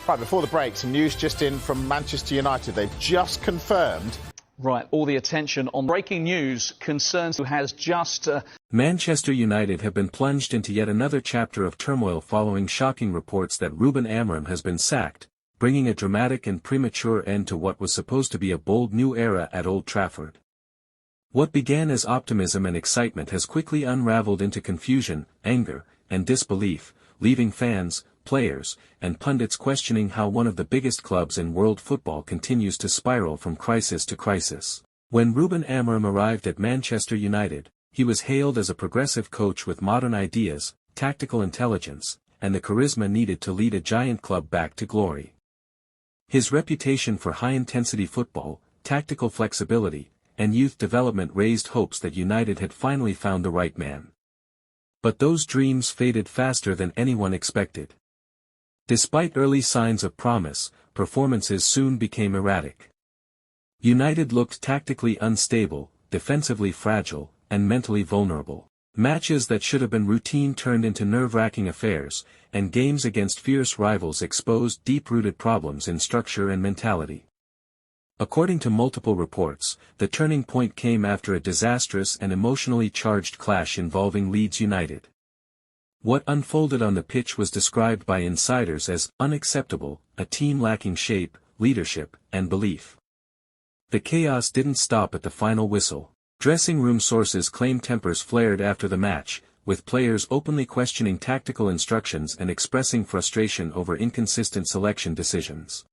Right, before the break, some news just in from Manchester United. They've just confirmed. Right, all the attention on breaking news concerns who has just... Manchester United have been plunged into yet another chapter of turmoil following shocking reports that Ruben Amorim has been sacked, bringing a dramatic and premature end to what was supposed to be a bold new era at Old Trafford. What began as optimism and excitement has quickly unraveled into confusion, anger, and disbelief, leaving fans, players, and pundits questioning how one of the biggest clubs in world football continues to spiral from crisis to crisis. When Ruben Amorim arrived at Manchester United, he was hailed as a progressive coach with modern ideas, tactical intelligence, and the charisma needed to lead a giant club back to glory. His reputation for high-intensity football, tactical flexibility, and youth development raised hopes that United had finally found the right man. But those dreams faded faster than anyone expected. Despite early signs of promise, performances soon became erratic. United looked tactically unstable, defensively fragile, and mentally vulnerable. Matches that should have been routine turned into nerve-wracking affairs, and games against fierce rivals exposed deep-rooted problems in structure and mentality. According to multiple reports, the turning point came after a disastrous and emotionally charged clash involving Leeds United. What unfolded on the pitch was described by insiders as unacceptable, a team lacking shape, leadership, and belief. The chaos didn't stop at the final whistle. Dressing room sources claim tempers flared after the match, with players openly questioning tactical instructions and expressing frustration over inconsistent selection decisions.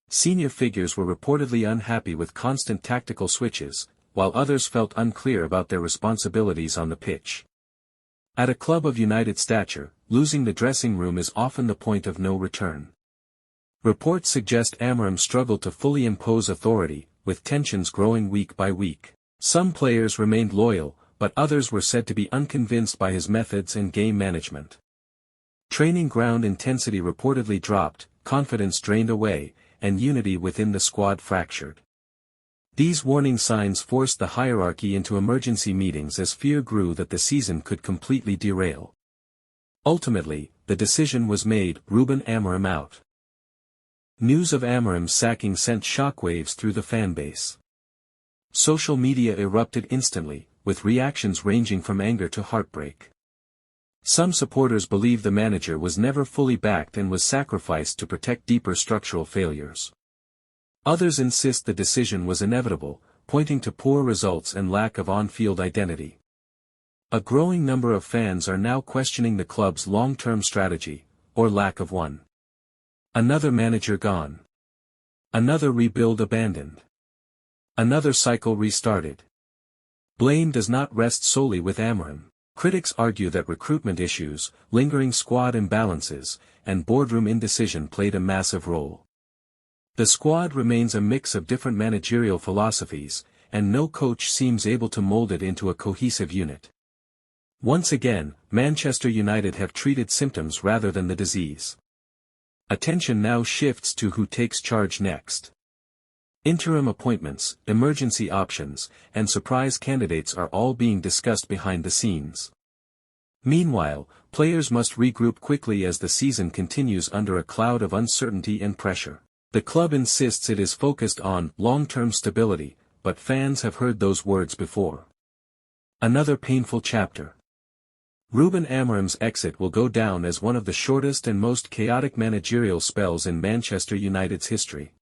Senior figures were reportedly unhappy with constant tactical switches, while others felt unclear about their responsibilities on the pitch. At a club of United stature, losing the dressing room is often the point of no return. Reports suggest Amorim struggled to fully impose authority, with tensions growing week by week. Some players remained loyal, but others were said to be unconvinced by his methods and game management. Training ground intensity reportedly dropped, confidence drained away, and unity within the squad fractured. These warning signs forced the hierarchy into emergency meetings as fear grew that the season could completely derail. Ultimately, the decision was made: Ruben Amorim out. News of Amorim's sacking sent shockwaves through the fanbase. Social media erupted instantly, with reactions ranging from anger to heartbreak. Some supporters believe the manager was never fully backed and was sacrificed to protect deeper structural failures. Others insist the decision was inevitable, pointing to poor results and lack of on-field identity. A growing number of fans are now questioning the club's long-term strategy, or lack of one. Another manager gone. Another rebuild abandoned. Another cycle restarted. Blame does not rest solely with Amorim. Critics argue that recruitment issues, lingering squad imbalances, and boardroom indecision played a massive role. The squad remains a mix of different managerial philosophies, and no coach seems able to mold it into a cohesive unit. Once again, Manchester United have treated symptoms rather than the disease. Attention now shifts to who takes charge next. Interim appointments, emergency options, and surprise candidates are all being discussed behind the scenes. Meanwhile, players must regroup quickly as the season continues under a cloud of uncertainty and pressure. The club insists it is focused on long-term stability, but fans have heard those words before. Another painful chapter. Ruben Amorim's exit will go down as one of the shortest and most chaotic managerial spells in Manchester United's history.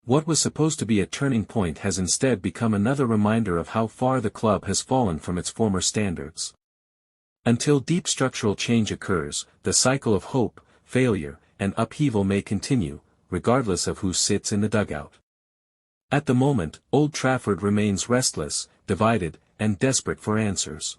What was supposed to be a turning point has instead become another reminder of how far the club has fallen from its former standards. Until deep structural change occurs, the cycle of hope, failure, and upheaval may continue, regardless of who sits in the dugout. At the moment, Old Trafford remains restless, divided, and desperate for answers.